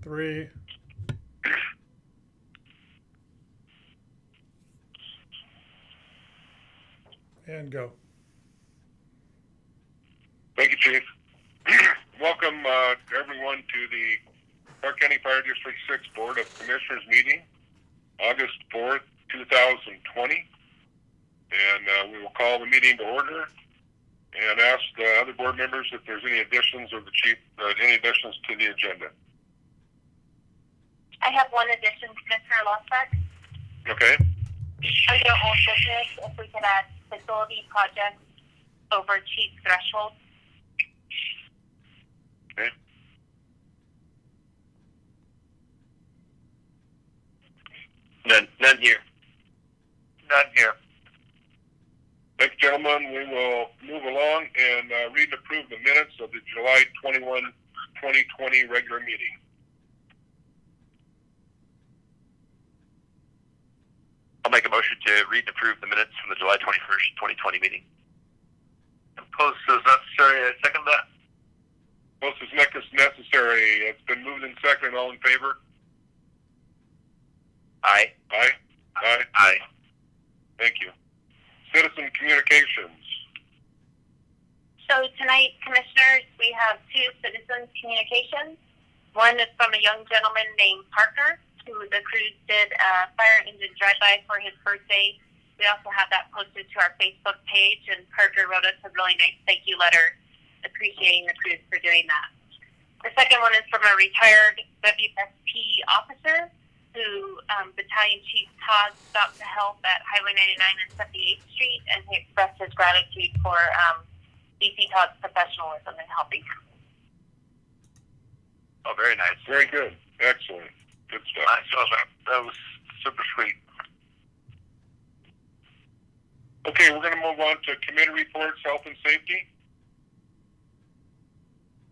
3. And go. Thank you, Chief. Welcome everyone to the Clark County Fire District 6 Board of Commissioners meeting, August 4th, 2020. And we will call the meeting to order and ask the other board members if there's any additions or the Chief, any additions to the agenda. I have one addition, Commissioner Losbeck. Okay. Under old business, if we could add facility projects over chief threshold. Okay. None here. None here. Thank you, gentlemen. We will move along and read and approve the minutes of the July 21, 2020 regular meeting. I'll make a motion to read and approve the minutes from the July 21st, 2020 meeting. Post is necessary. I second that. Post is necessary. It's been moved and seconded. All in favor? Aye. Aye. Aye. Aye. Thank you. Citizen communications. So tonight, Commissioners, we have two citizen communications. One is from a young gentleman named Parker, who the crews did a fire engine drive-by for his birthday. We also have that posted to our Facebook page, and Parker wrote us a really nice thank you letter appreciating the crews for doing that. The second one is from a retired WSP officer who Battalion Chief Todd stopped to help at Highway 99 and 78th Street, and he expressed his gratitude for DC Todd's professionalism in helping him. Oh, very nice. Very good. Excellent. Good stuff. I saw that. That was super sweet. Okay, we're going to move on to committee reports, health and safety.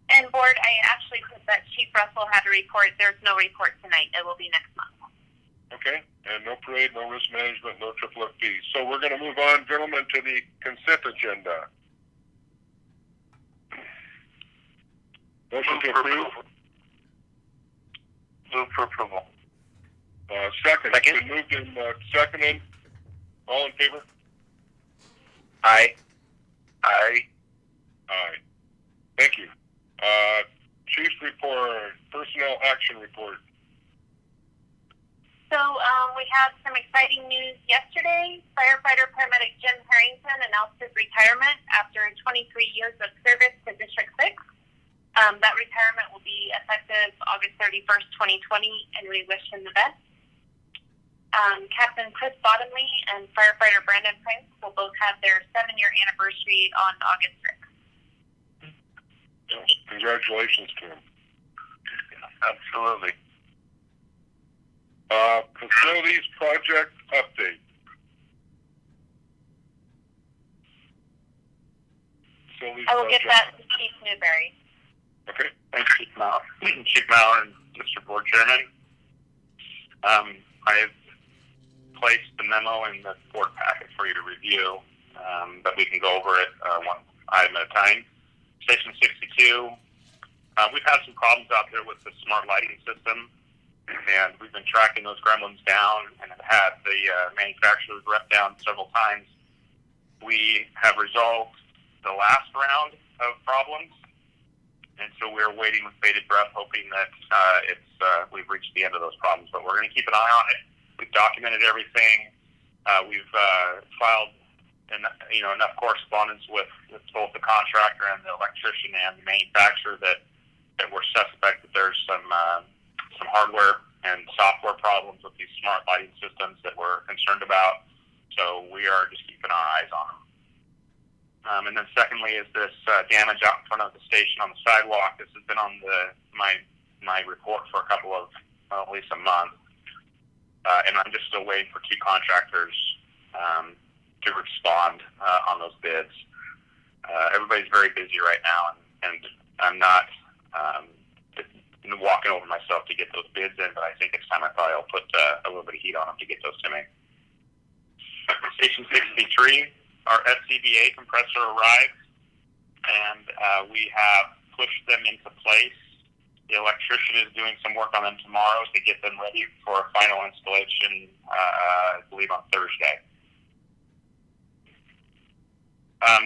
And Board, I actually put that Chief Russell had a report. There's no report tonight. It will be next month. Okay, and no parade, no risk management, no triple FP. So we're going to move on, gentlemen, to the consent agenda. Motion to approve. Move for approval. Second. Second. Been moved and seconded. All in favor? Aye. Aye. Aye. Thank you. Chief's report, personnel action report. So we have some exciting news yesterday. Firefighter paramedic Jim Harrington announced his retirement after 23 years of service to District 6. That retirement will be effective August 31st, 2020, and we wish him the best. Captain Chris Bottomley and firefighter Brandon Prince will both have their 7-year anniversary on August 6th. Congratulations to him. Absolutely. Facilities project update. Facilities I will get project. that to Chief Newberry. Okay. Thanks, Chief Mallon. Chief Mallon and Mr. Board Chairman. I have placed the memo in the board packet for you to review, but we can go over it one item at a time. Station 62, we've had some problems out there with the smart lighting system, and we've been tracking those gremlins down and have had the manufacturer's rep down several times. We have resolved the last round of problems, and so we're waiting with bated breath, hoping that we've reached the end of those problems. But we're going to keep an eye on it. We've documented everything. We've filed enough correspondence with both the contractor and the electrician and the manufacturer that we're suspect that there's some hardware and software problems with these smart lighting systems that we're concerned about. So we are just keeping our eyes on them. And then secondly is this damage out in front of the station on the sidewalk. This has been on my report for a couple of, at least a month. And I'm just still waiting for key contractors to respond on those bids. Everybody's very busy right now, and I'm not walking over myself to get those bids in, but I think it's time I'll put a little bit of heat on them to get those to me. Station 63, our SCBA compressor arrived, and we have pushed them into place The electrician is doing some work on them tomorrow to get them ready for a final installation, I believe on Thursday.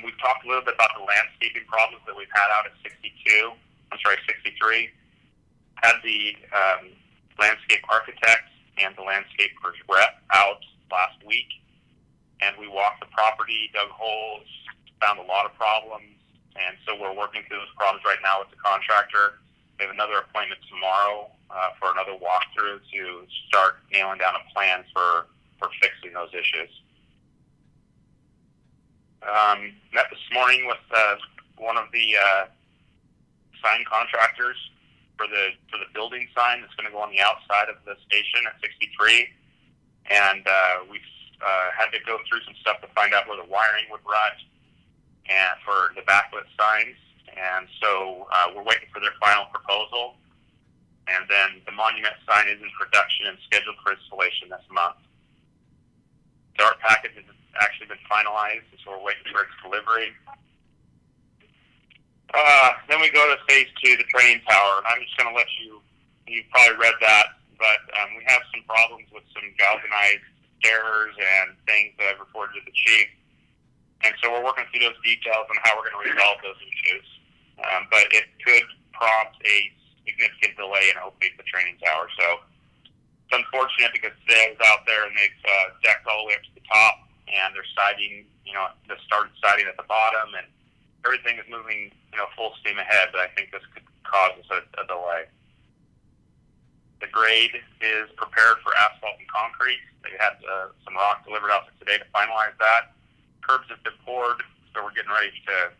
We've talked a little bit about the landscaping problems that we've had out at 63. Had the landscape architect and the landscapers rep out last week, and we walked the property, dug holes, found a lot of problems, and so we're working through those problems right now with the contractor. We have another appointment tomorrow for another walkthrough to start nailing down a plan for fixing those issues. Met this morning with one of the sign contractors for the building sign that's going to go on the outside of the station at 63, and we've had to go through some stuff to find out where the wiring would run and for the backlit signs, and so we're waiting for their final proposal, and then the monument sign is in production and scheduled for installation this month. The art package has actually been finalized, so we're waiting for its delivery. Then we go to phase 2, the training tower, and I'm just going to let you probably read that, but we have some problems with some galvanized stairs and things that I've reported to the chief, and so we're working through those details on how we're going to resolve those issues, but it could prompt a significant delay in opening the training tower, so it's unfortunate because today I was out there and they've decked all the way up to the top, and they're siding, they started siding at the bottom, and everything is moving, full steam ahead, but I think this could cause us a delay. The grade is prepared for asphalt and concrete. They had some rock delivered out today to finalize that. Curbs have been poured, so we're getting ready to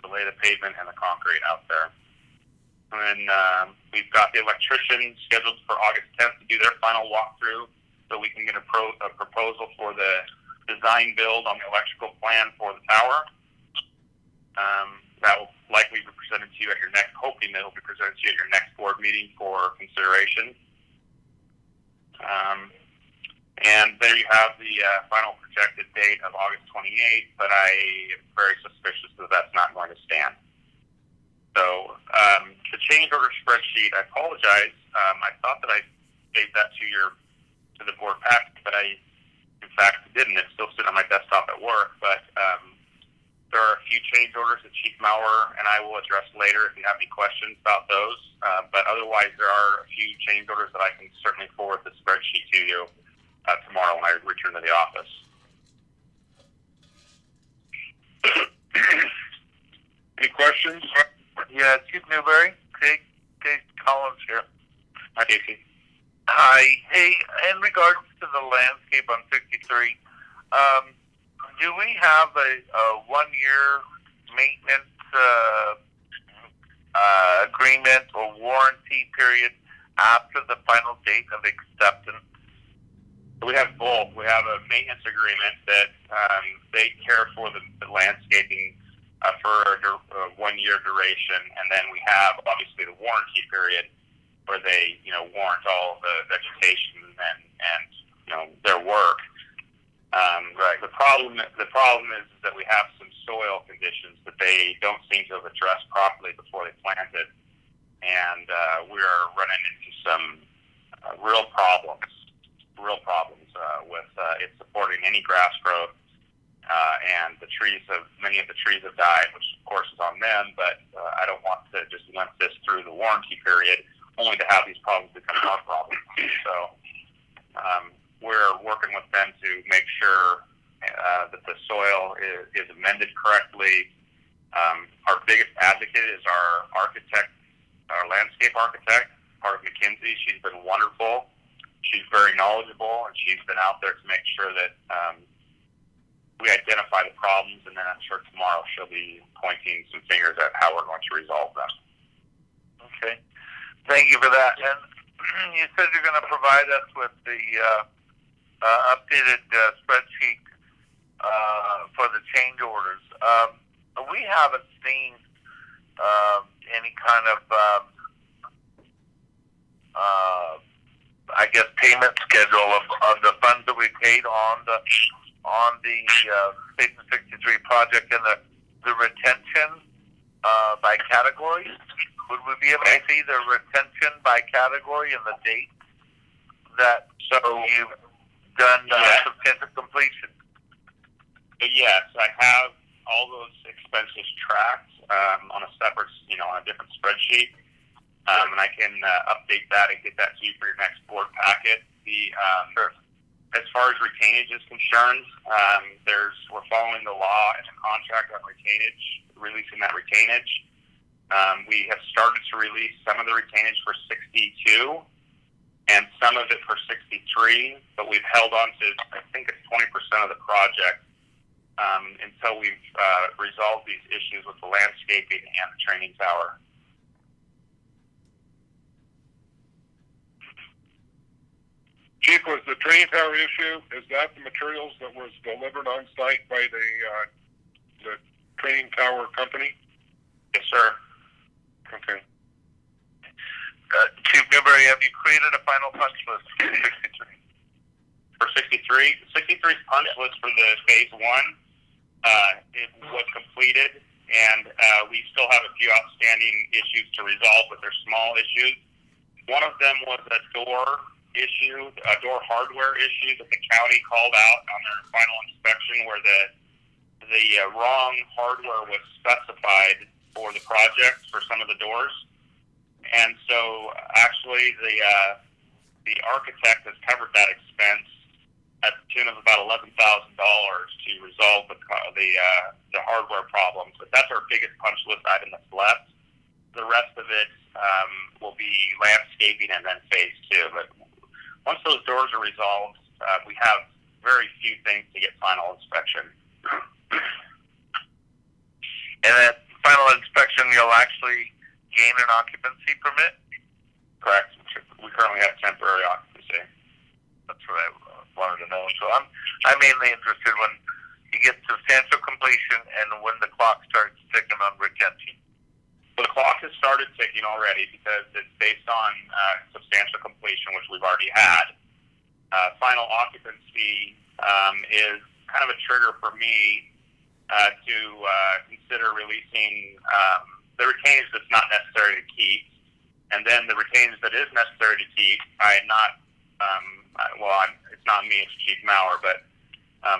lay the pavement and the concrete out there. And then we've got the electrician scheduled for August 10th to do their final walkthrough, so we can get a proposal for the design build on the electrical plan for the tower. That will likely be presented to you at your next, hoping that it will be presented to you at your next board meeting for consideration. And there you have the final projected date of August 28th, but I am very suspicious that that's not going to stand. So the change order spreadsheet, I apologize. I thought that I gave that to the board pack, but I, in fact, didn't. It's still sitting on my desktop at work, but there are a few change orders that Chief Maurer and I will address later if you have any questions about those. But otherwise, there are a few change orders that I can certainly forward the spreadsheet to you tomorrow when I return to the office. Any questions? Yeah, Chief Newberry, Jake Collins here. Hi, Casey. Hi. Hey, in regards to the landscape on 63, do we have a 1-year maintenance agreement or warranty period after the final date of acceptance? We have both. We have a maintenance agreement that they care for the landscaping for a 1-year duration, and then we have obviously the warranty period where they, warrant all the vegetation and their work. Right. The problem is that we have some soil conditions that they don't seem to have addressed properly before they planted, and we are running into some real problems with it supporting any grass growth, and many of the trees have died, which of course is on them, but I don't want to just limp this through the warranty period only to have these problems become our problems. So we're working with them to make sure that the soil is amended correctly. Our biggest advocate is our architect, our landscape architect, part of McKinsey. She's been wonderful. She's very knowledgeable, and she's been out there to make sure that we identify the problems, and then I'm sure tomorrow she'll be pointing some fingers at how we're going to resolve them. Okay. Thank you for that. And you said you're going to provide us with the updated spreadsheet for the change orders. We haven't seen any kind of, payment schedule of the funds that we paid on the Station 63 project, and the retention by category. Would we be able to see the retention by category and the date that you've done substantial completion? Yes, I have all those expenses tracked on a separate, on a different spreadsheet, and I can update that and get that to you for your next board packet. As far as retainage is concerned, we're following the law and the contract on retainage, releasing that retainage. We have started to release some of the retainage for 62 and some of it for 63, but we've held on to, I think it's 20% of the project until we've resolved these issues with the landscaping and the training tower. Chief, was the training tower issue, is that the materials that was delivered on site by the training tower company? Yes, sir. Okay. Chief Newberry, have you created a final punch list for 63? For 63's punch list for the phase one, it was completed, and we still have a few outstanding issues to resolve, but they're small issues. One of them was a door issue, a door hardware issue that the county called out on their final inspection, where the wrong hardware was specified for the project for some of the doors. And so actually the architect has covered that expense at the tune of about $11,000 to resolve the hardware problems. But that's our biggest punch list item that's left. The rest of it will be landscaping and then phase two. But once those doors are resolved, we have very few things to get final inspection. And at final inspection, you'll actually gain an occupancy permit? Correct. We currently have temporary occupancy. That's what I wanted to know. So I'm mainly interested when you get substantial completion and when the clock starts ticking on retention. So the clock has started ticking already because it's based on substantial completion, which we've already had. Final occupancy is kind of a trigger for me to consider releasing the retainage that's not necessary to keep, and then the retainage that is necessary to keep. It's not me, it's Chief Maurer, but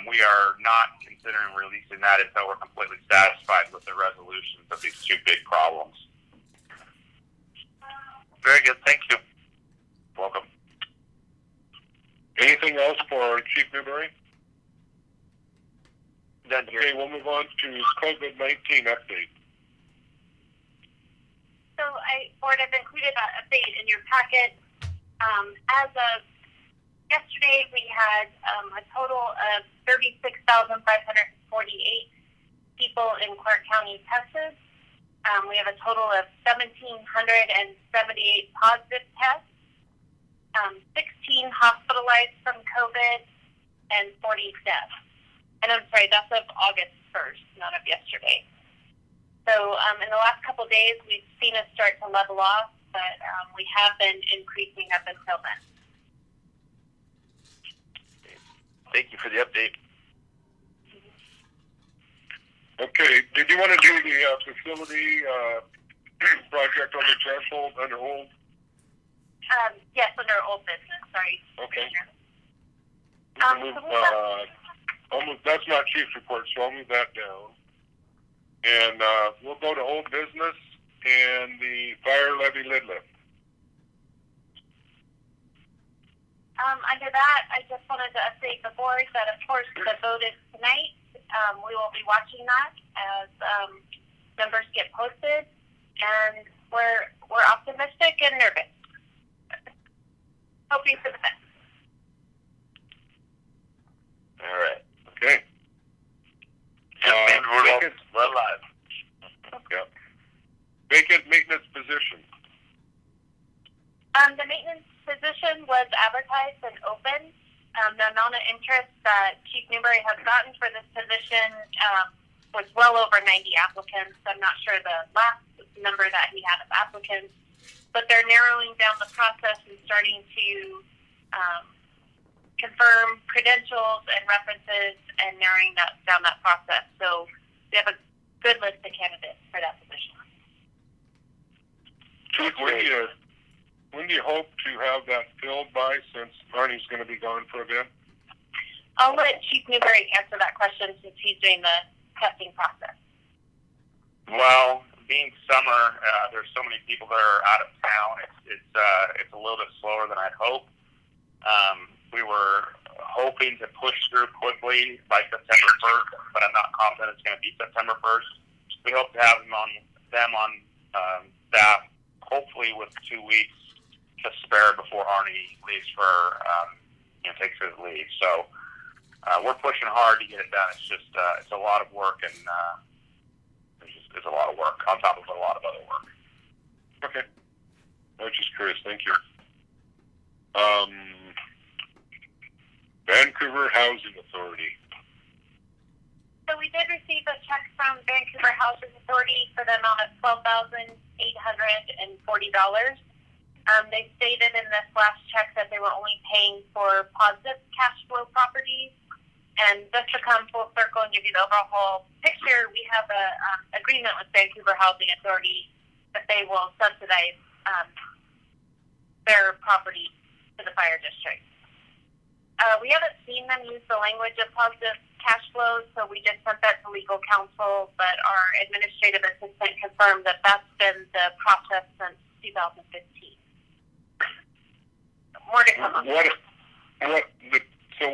we are not considering releasing that until we're completely satisfied with the resolutions of these two big problems. Very good, thank you. Welcome. Anything else for Chief Newberry? Done here. Okay, we'll move on to COVID-19 update. So, Board, I've included that update in your packet. As of yesterday, we had a total of 36,548 people in Clark County tested. We have a total of 1,778 positive tests, 16 hospitalized from COVID, and 40 deaths. And I'm sorry, that's of August 1st, not of yesterday. So in the last couple of days, we've seen it start to level off, but we have been increasing up until then. Thank you for the update. Okay, did you want to do the facility project on the threshold under old? Yes, under old business, sorry. Okay. That's not Chief's report, so I'll move that down. And we'll go to old business and the fire levy lid lift. Under that, I just wanted to update the board that, of course, the vote is tonight. We will be watching that as numbers get posted, and we're optimistic and nervous, hoping for the best. All right. Okay. We're live. Yeah. Vacant maintenance position. The maintenance position was advertised and open. The amount of interest that Chief Newberry has gotten for this position was well over 90 applicants. I'm not sure the last number that he had of applicants, but they're narrowing down the process and starting to confirm credentials and references and narrowing down that process. So we have a good list of candidates for that position. to have that filled by, since Arnie's going to be gone for a bit? I'll let Chief Newberry answer that question since he's doing the testing process. Well, being summer, there's so many people that are out of town. It's a little bit slower than I'd hoped. We were hoping to push through quickly by September 1st, but I'm not confident it's going to be September 1st. We hope to have them on staff, hopefully with 2 weeks to spare before Arnie leaves for takes his leave. So we're pushing hard to get it done. It's just it's a lot of work, and it's a lot of work on top of a lot of other work. Okay. I was just curious. Thank you. Vancouver Housing Authority. So we did receive a check from Vancouver Housing Authority for the amount of $12,840. They stated in this last check that they were only paying for positive cash flow properties. And just to come full circle and give you the overall picture, we have an agreement with Vancouver Housing Authority that they will subsidize their property to the fire district. We haven't seen them use the language of positive cash flow, so we just sent that to legal counsel, but our administrative assistant confirmed that that's been the process since 2015. More to come on that. So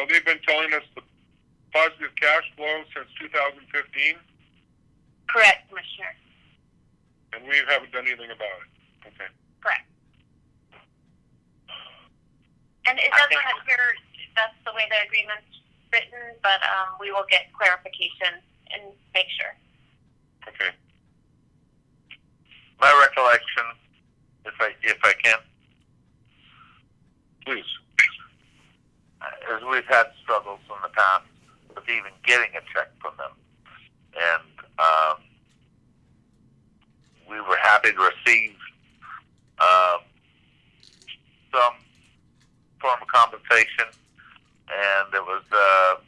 they've been telling us the positive cash flow since 2015? Correct, Commissioner. And we haven't done anything about it. Okay. Correct. And it doesn't appear that's the way the agreement's written, but we will get clarification and make sure. Okay. My recollection, if I can, Please. is we've had struggles in the past with even getting a check from them, and we were happy to receive some form of compensation, and it was the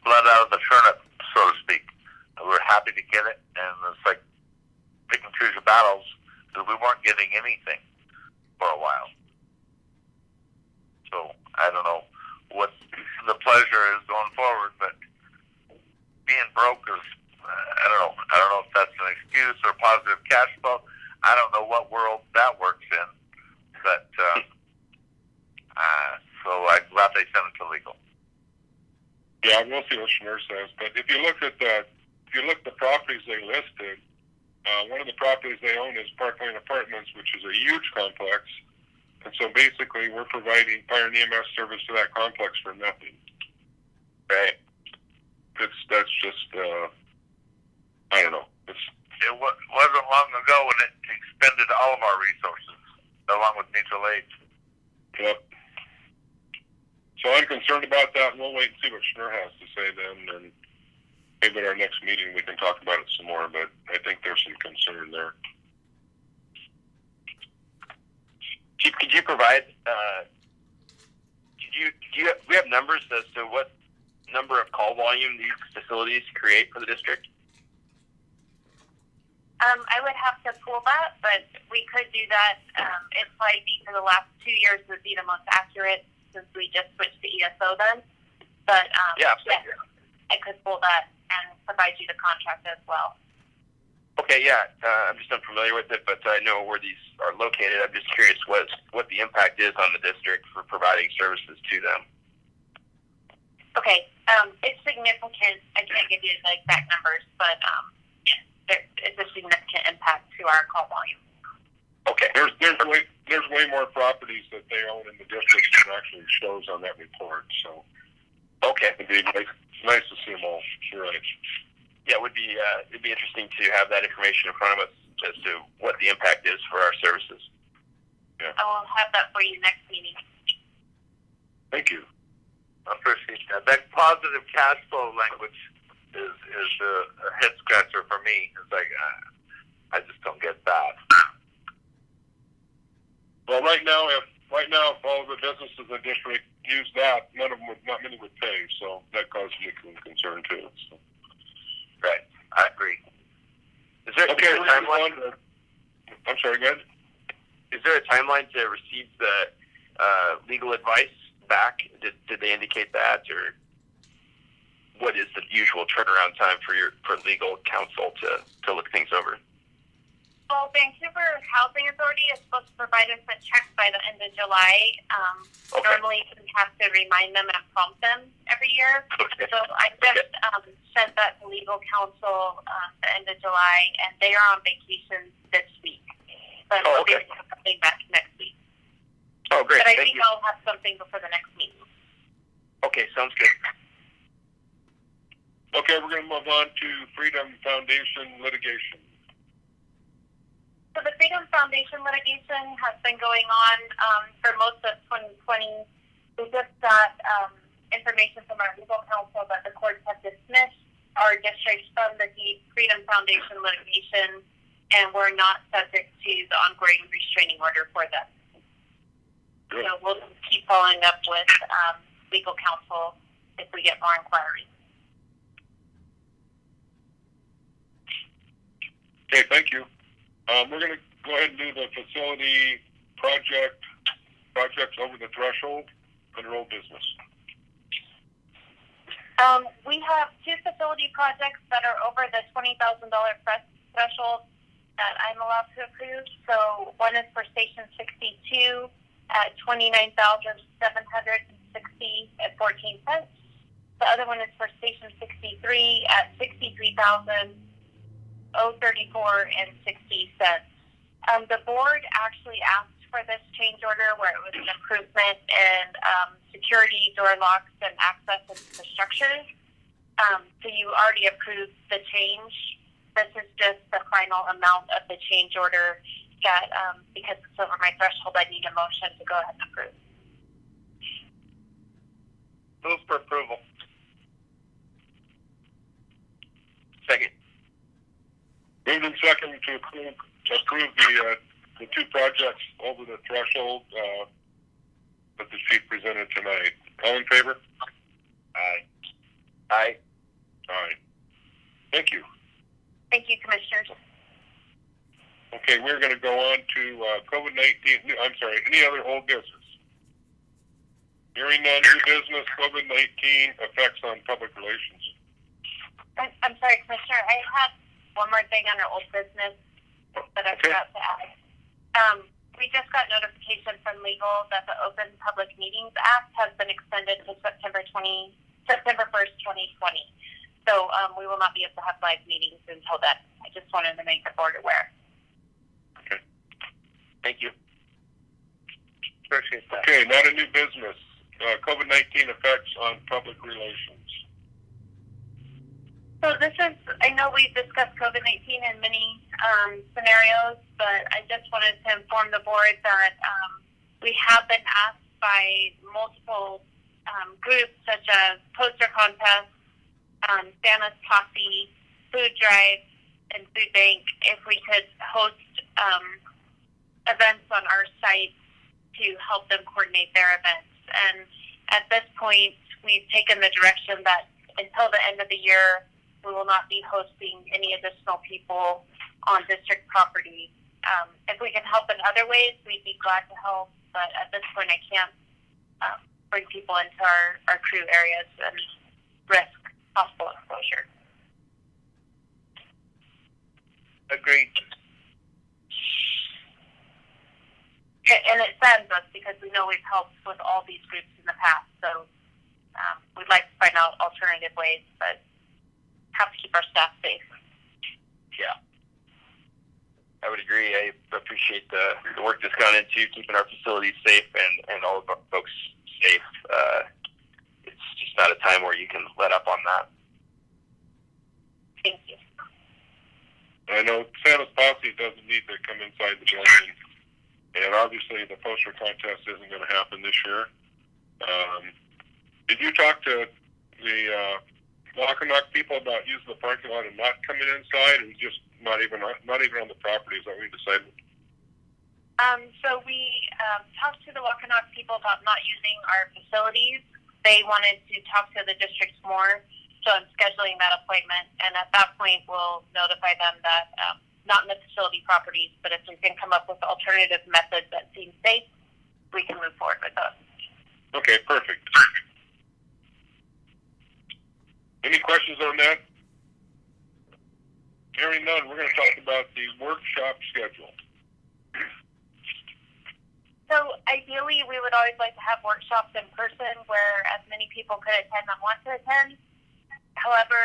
blood out of the turnip, so to speak. We were happy to get it, and it's like pick and choose your battles, because we weren't getting anything for a while. So I don't know what the pleasure is going forward, but being broke is, I don't know if that's an excuse or positive cash flow. I don't know what world that works in, but so I'm glad they sent it to legal. Yeah, we'll see what Schnur says. But if you look at the properties they listed, one of the properties they own is Park Lane Apartments, which is a huge complex. And so basically, we're providing fire and EMS service to that complex for nothing. Right. That's just, I don't know. It wasn't long ago when it expended all of our resources, along with mutual aid. Yep. So I'm concerned about that, and we'll wait and see what Schnur has to say then. And maybe at our next meeting we can talk about it some more, but I think there's some concern there. Chief, could you provide, we have numbers as to what number of call volume these facilities create for the district? I would have to pull that, but we could do that. It'd probably be for the last 2 years would be the most accurate since we just switched to ESO then. But yeah, I could pull that and provide you the contract as well. Okay, yeah. I'm just unfamiliar with it, but I know where these are located. I'm just curious what the impact is on the district for providing services to them. Okay, it's significant. I can't give you the exact numbers, but it's a significant impact to our call volume. Okay. There's way more properties that they own in the district than actually shows on that report. So okay, it'd be nice to see them all. You're right. Yeah, it'd be interesting to have that information in front of us as to what the impact is for our services. Yeah. I will have that for you next meeting. Thank you. I appreciate that. That positive cash flow language is a head scratcher for me. It's like I just don't get that. Well, right now, if all of the businesses in the district use that, not many would pay. So that causes me concern too. So. Right, I agree. Is there Okay, a timeline? I'm sorry, go ahead. Is there a timeline to receive the legal advice back? Did they indicate that, or what is the usual turnaround time for legal counsel to look things over? Well, Vancouver Housing Authority is supposed to provide us a check by the end of July. Okay. Normally, we have to remind them and prompt them every year. Okay. So I just sent that to legal counsel the end of July, and they are on vacation this week. But Oh, we'll be okay. able to have something back next week. Oh, great. But I Thank think you. I'll have something before the next meeting. Okay, sounds good. Okay, we're going to move on to Freedom Foundation litigation. So the Freedom Foundation litigation has been going on for most of 2020. We just got information from our legal counsel that the courts have dismissed our district from the Freedom Foundation litigation, and we're not subject to the ongoing restraining order for them. Good. So we'll keep following up with legal counsel if we get more inquiries. Okay, thank you. We're going to go ahead and do the facility projects over the threshold under old business. We have two facility projects that are over the $20,000 threshold that I'm allowed to approve. So one is for Station 62 at $29,760.14. The other one is for Station 63 at $63,034.60. The board actually asked for this change order where it was an improvement in security, door locks, and access into the structures. So you already approved the change. This is just the final amount of the change order that, because it's over my threshold, I need a motion to go ahead and approve. Move for approval. Second. Moved and second to approve the two projects over the threshold that the chief presented tonight. All in favor? Aye. Aye. Aye. Thank you. Thank you, Commissioners. Okay, we're going to go on to COVID-19. I'm sorry, any other old business? Hearing none, new business, COVID-19 effects on public relations. I'm sorry, Commissioner. I had one more thing on our old business that I forgot to add. We just got notification from legal that the Open Public Meetings Act has been extended to September 1st, 2020. So we will not be able to have live meetings until then. I just wanted to make the board aware. Okay. Thank you. Appreciate that. Okay, not a new business. COVID-19 effects on public relations. So this is, I know we've discussed COVID-19 in many scenarios, but I just wanted to inform the board that we have been asked by multiple groups such as poster contests, Santa's Posse, Food Drive, and Food Bank if we could host events on our site to help them coordinate their events. And at this point, we've taken the direction that until the end of the year, we will not be hosting any additional people on district property. If we can help in other ways, we'd be glad to help. But at this point, I can't bring people into our crew areas and risk possible exposure. Agreed. And it saddens us because we know we've helped with all these groups in the past. So we'd like to find out alternative ways, but have to keep our staff safe. Yeah. I would agree. I appreciate the work that's gone into keeping our facilities safe and all of our folks safe. It's just not a time where you can let up on that. Thank you. I know Santa's Posse doesn't need to come inside the building, and obviously the poster contest isn't going to happen this year. Did you talk to the Lock and Knock people about using the parking lot and not coming inside, and just not even on the property? Is that what we decided? So we talked to the Walk and Knock people about not using our facilities. They wanted to talk to the districts more, so I'm scheduling that appointment. And at that point, we'll notify them that not in the facility properties, but if we can come up with alternative methods that seem safe, we can move forward with those. Okay, perfect. Any questions on that? Hearing none, we're going to talk about the workshop schedule. So ideally, we would always like to have workshops in person where as many people could attend that want to attend. However,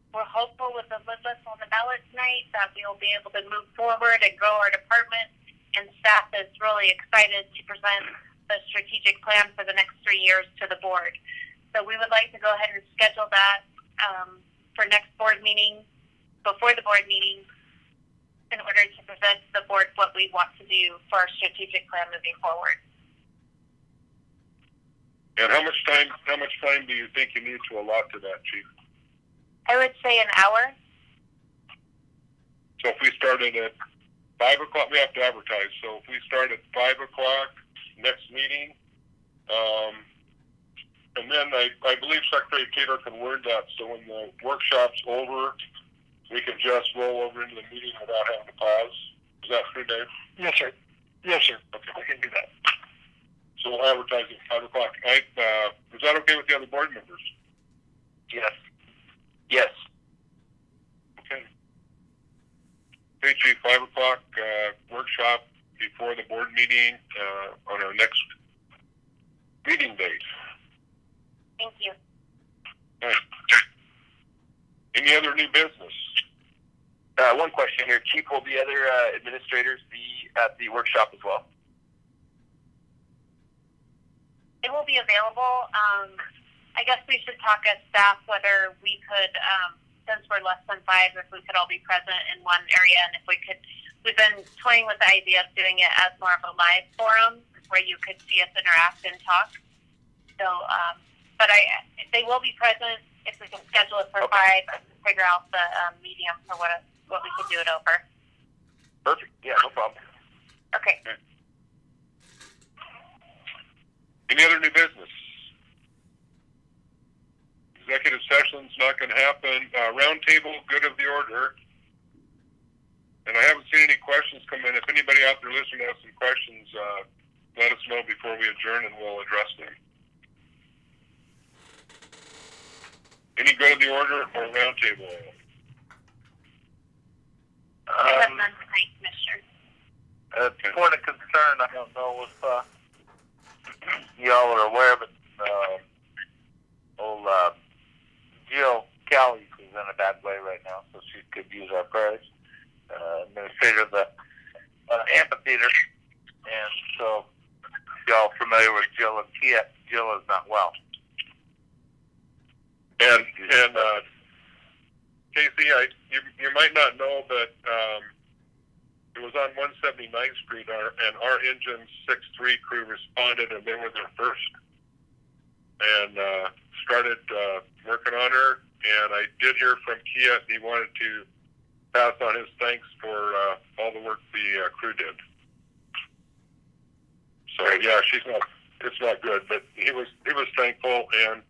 we're hopeful with the list on the ballot tonight that we will be able to move forward and grow our department, and staff is really excited to present the strategic plan for the next 3 years to the board. So we would like to go ahead and schedule that for next board meeting, before the board meeting, in order to present to the board what we want to do for our strategic plan moving forward. And how much time do you think you need to allot to that, Chief? I would say an hour. So if we started at 5 o'clock, we have to advertise. So if we start at 5 o'clock next meeting, and then I believe Secretary Taylor can word that so when the workshop's over, we can just roll over into the meeting without having to pause. Is that true, Dave? Yes, sir. Yes, sir. Okay, I can do that. So we'll advertise at 5 o'clock. Is that okay with the other board members? Yes. Yes. Okay. Hey, Chief, 5 o'clock workshop before the board meeting on our next meeting date. Thank you. All right. Any other new business? One question here. Chief, will the other administrators be at the workshop as well? It will be available. I guess we should talk as staff whether we could, since we're less than 5, if we could all be present in one area, and if we could. We've been toying with the idea of doing it as more of a live forum where you could see us interact and talk. So, but they will be present. If we can schedule it for 5, figure out the medium for what we could do it over. Perfect. Yeah, no problem. Okay. Any other new business? Executive session's not going to happen. Roundtable, good of the order. And I haven't seen any questions come in. If anybody out there listening has some questions, let us know before we adjourn and we'll address them. Any good of the order or roundtable? We have none tonight, Commissioner. Point of concern, I don't know if y'all are aware, but old Jill Callie is in a bad way right now, so she could use our prayers. Administrator of the amphitheater, and so y'all familiar with Jill and Kia. Jill is not well. And Casey, you might not know, but it was on 179th Street, and our Engine 6-3 crew responded, and they were there first, and started working on her. And I did hear from Kia, he wanted to pass on his thanks for all the work the crew did. So yeah, it's not good, but he was thankful, and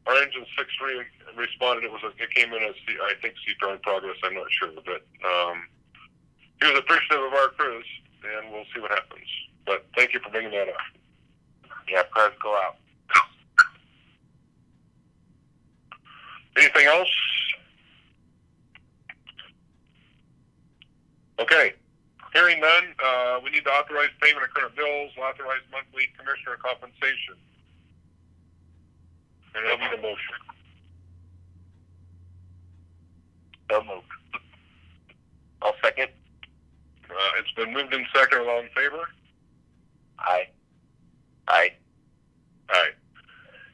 our Engine 6-3 responded. It came in as I think CPR in progress. I'm not sure, but he was appreciative of our crews, and we'll see what happens. But thank you for bringing that up. Yeah, prayers go out. Anything else? Okay. Hearing none, we need to authorize payment of current bills, authorize monthly commissioner compensation. And I need a motion. So moved. I'll second. It's been moved in second. All in favor? Aye. Aye. Aye.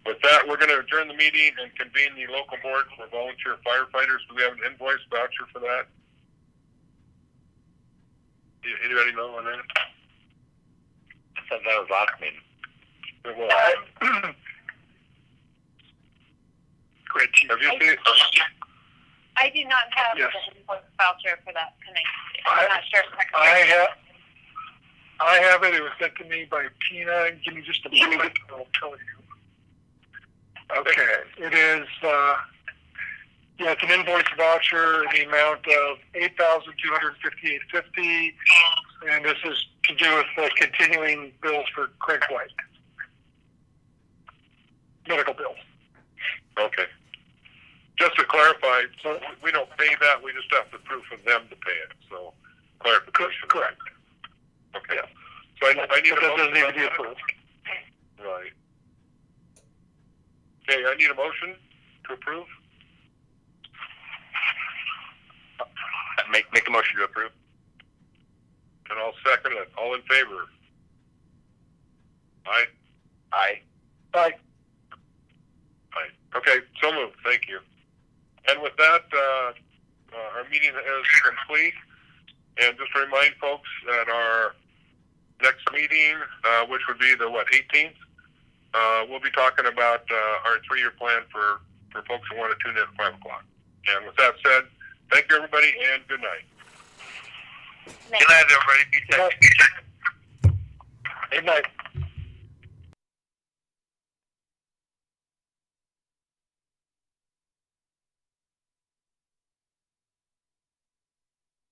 With that, we're going to adjourn the meeting and convene the local board for volunteer firefighters. Do we have an invoice voucher for that? Anybody know on that? I said that was last meeting. It was. Great, Chief. Have you seen it? I do not have Yes. the invoice voucher for that tonight. I'm not sure. I have it. It was sent to me by Tina. Give me just a moment. I'll tell you. Okay. It is Yeah, it's an invoice voucher in the amount of $8,258.50, and this is to do with continuing bills for Craig White. Medical bills. Okay. Just to clarify, so we don't pay that, we just have the proof of them to pay it, so clarification. Correct. Okay. So I need a But that doesn't motion need to on be that. approved. Right. Okay, I need a motion to approve. Make a motion to approve. And I'll second it. All in favor? Aye. Aye. Aye. Aye. Okay, so moved. Thank you. And with that, our meeting is complete. And just to remind folks that our next meeting, which would be the 18th, we'll be talking about our 3-year plan for folks who want to tune in at 5 o'clock. And with that said, thank you, everybody, and good night. Good night, everybody. Be safe. Good night.